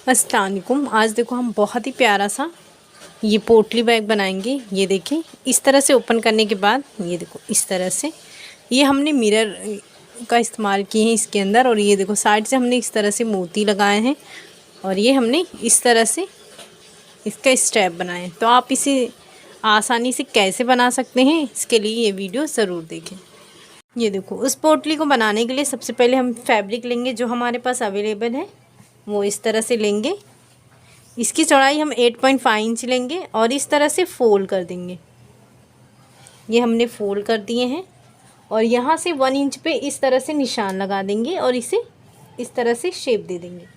अस्सलाम वालेकुम। आज देखो हम बहुत ही प्यारा सा ये पोटली बैग बनाएंगे। ये देखिए इस तरह से ओपन करने के बाद ये देखो इस तरह से ये हमने मिरर का इस्तेमाल किए हैं इसके अंदर। और ये देखो साइड से हमने इस तरह से मोती लगाए हैं और ये हमने इस तरह से इसका स्टेप बनाए हैं। तो आप इसे आसानी से कैसे बना सकते हैं इसके लिए ये वीडियो ज़रूर देखें। ये देखो उस पोटली को बनाने के लिए सबसे पहले हम फैब्रिक लेंगे जो हमारे पास अवेलेबल है, वो इस तरह से लेंगे। इसकी चौड़ाई हम 8.5 इंच लेंगे और इस तरह से फोल्ड कर देंगे। ये हमने फोल्ड कर दिए हैं और यहाँ से 1 इंच पे इस तरह से निशान लगा देंगे और इसे इस तरह से शेप दे देंगे।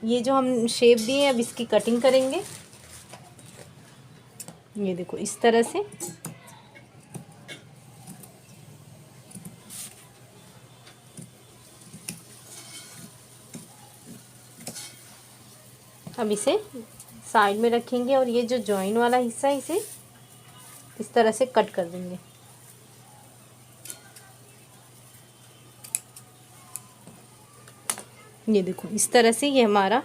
ये जो हम शेप दिए अब इसकी कटिंग करेंगे। ये देखो इस तरह से अब इसे साइड में रखेंगे और ये जो जॉइन वाला हिस्सा है इसे इस तरह से कट कर देंगे। ये देखो इस तरह से ये हमारा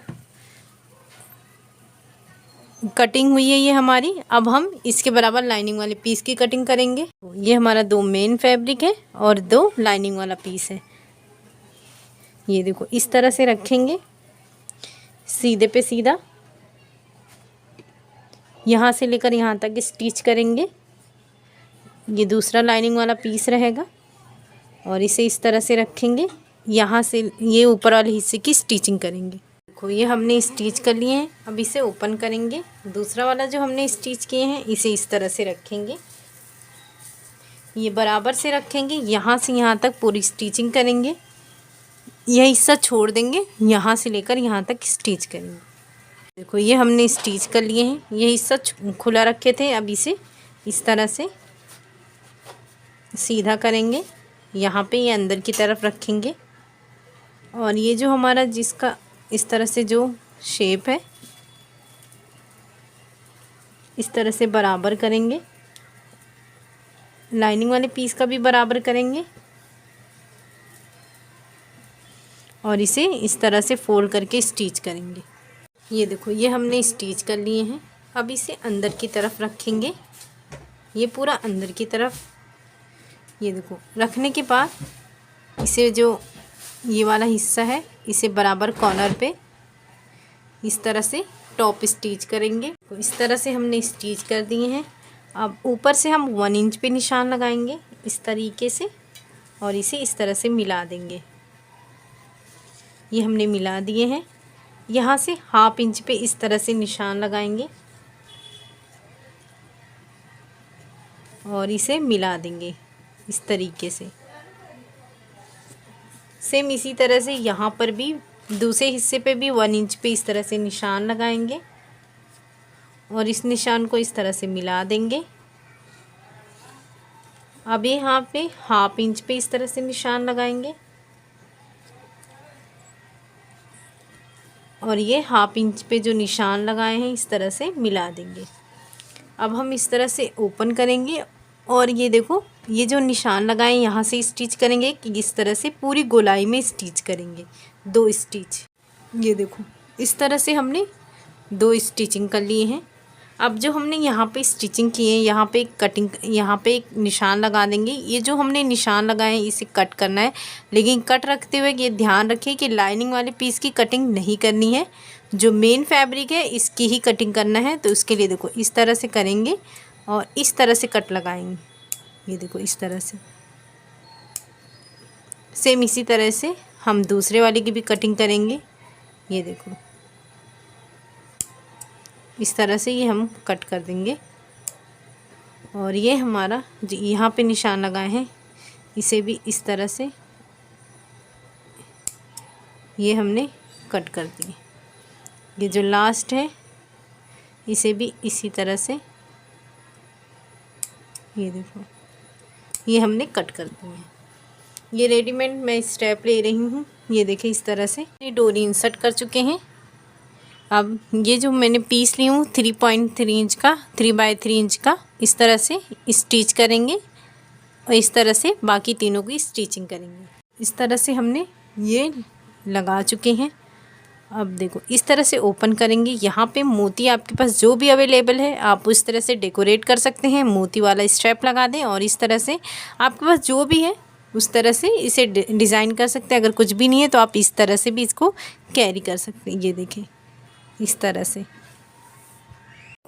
कटिंग हुई है ये हमारी। अब हम इसके बराबर लाइनिंग वाले पीस की कटिंग करेंगे। ये हमारा 2 मेन फैब्रिक है और 2 लाइनिंग वाला पीस है। ये देखो इस तरह से रखेंगे सीधे पे सीधा, यहाँ से लेकर यहाँ तक स्टिच करेंगे। ये दूसरा लाइनिंग वाला पीस रहेगा और इसे इस तरह से रखेंगे। यहाँ से ये ऊपर वाले हिस्से की स्टिचिंग करेंगे। देखो ये हमने स्टिच कर लिए हैं। अब इसे ओपन करेंगे। दूसरा वाला जो हमने स्टिच किए हैं इसे इस तरह से रखेंगे। ये बराबर से रखेंगे, यहाँ से यहाँ तक पूरी स्टिचिंग करेंगे। यह हिस्सा छोड़ देंगे, यहाँ से लेकर यहाँ तक स्टिच करेंगे। देखो ये हमने स्टिच कर लिए हैं। ये हिस्सा खुला रखे थे, अब इसे इस तरह से सीधा करेंगे। यहाँ पे ये अंदर की तरफ रखेंगे और ये जो हमारा जिसका इस तरह से जो शेप है इस तरह से बराबर करेंगे। लाइनिंग वाले पीस का भी बराबर करेंगे और इसे इस तरह से फोल्ड करके स्टिच करेंगे। ये देखो ये हमने स्टिच कर लिए हैं। अब इसे अंदर की तरफ रखेंगे, ये पूरा अंदर की तरफ। ये देखो रखने के बाद इसे जो ये वाला हिस्सा है इसे बराबर कॉर्नर पे इस तरह से टॉप स्टिच करेंगे। तो इस तरह से हमने स्टिच कर दिए हैं। अब ऊपर से हम 1 इंच पे निशान लगाएंगे इस तरीके से और इसे इस तरह से मिला देंगे। ये हमने मिला दिए हैं। यहाँ से 1/2 इंच पे इस तरह से निशान लगाएंगे और इसे मिला देंगे इस तरीके से। सेम इसी तरह से यहाँ पर भी दूसरे हिस्से पे भी 1 इंच पे इस तरह से निशान लगाएंगे और इस निशान को इस तरह से मिला देंगे। अब यहाँ पे 1/2 इंच पे इस तरह से निशान लगाएंगे और ये 1/2 इंच पे जो निशान लगाए हैं इस तरह से मिला देंगे। अब हम इस तरह से ओपन करेंगे और ये देखो ये जो निशान लगाए यहाँ से स्टिच करेंगे कि इस तरह से पूरी गोलाई में स्टिच करेंगे 2 स्टिच। ये देखो इस तरह से हमने 2 स्टिचिंग कर लिए हैं। अब जो हमने यहाँ पे स्टिचिंग की है यहाँ पे कटिंग, यहाँ पे एक निशान लगा देंगे। ये जो हमने निशान लगाए हैं इसे कट करना है, लेकिन कट रखते हुए ये ध्यान रखें कि लाइनिंग वाले पीस की कटिंग नहीं करनी है, जो मेन फैब्रिक है इसकी ही कटिंग करना है। तो उसके लिए देखो इस तरह से करेंगे और इस तरह से कट लगाएंगे। ये देखो इस तरह से सेम इसी तरह से हम दूसरे वाले की भी कटिंग करेंगे। ये देखो इस तरह से ये हम कट कर देंगे और ये हमारा जो यहाँ पे निशान लगाए हैं इसे भी इस तरह से ये हमने कट कर दिए। ये जो लास्ट है इसे भी इसी तरह से ये देखो ये हमने कट कर दिए हैं। ये रेडीमेड मैं स्टेप ले रही हूँ। ये देखिए इस तरह से ये डोरी इंसर्ट कर चुके हैं। अब ये जो मैंने पीस ली हूँ 3.3 इंच का 3/3 इंच का इस तरह से स्टिच करेंगे और इस तरह से बाकी तीनों की स्टिचिंग करेंगे। इस तरह से हमने ये लगा चुके हैं। अब देखो इस तरह से ओपन करेंगे। यहाँ पे मोती आपके पास जो भी अवेलेबल है आप उस तरह से डेकोरेट कर सकते हैं। मोती वाला स्ट्रैप लगा दें और इस तरह से आपके पास जो भी है उस तरह से इसे डिज़ाइन कर सकते हैं। अगर कुछ भी नहीं है तो आप इस तरह से भी इसको कैरी कर सकते हैं। ये देखें इस तरह से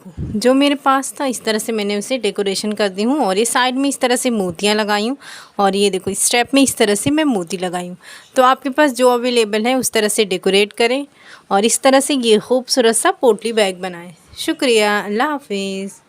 जो मेरे पास था इस तरह से मैंने उसे डेकोरेशन कर दी हूँ और ये साइड में इस तरह से मोतियाँ लगाई हूँ और ये देखो स्टेप में इस तरह से मैं मोती लगाई हूँ। तो आपके पास जो अवेलेबल है उस तरह से डेकोरेट करें और इस तरह से ये खूबसूरत सा पोटली बैग बनाएं। शुक्रिया, अल्लाह हाफिज़।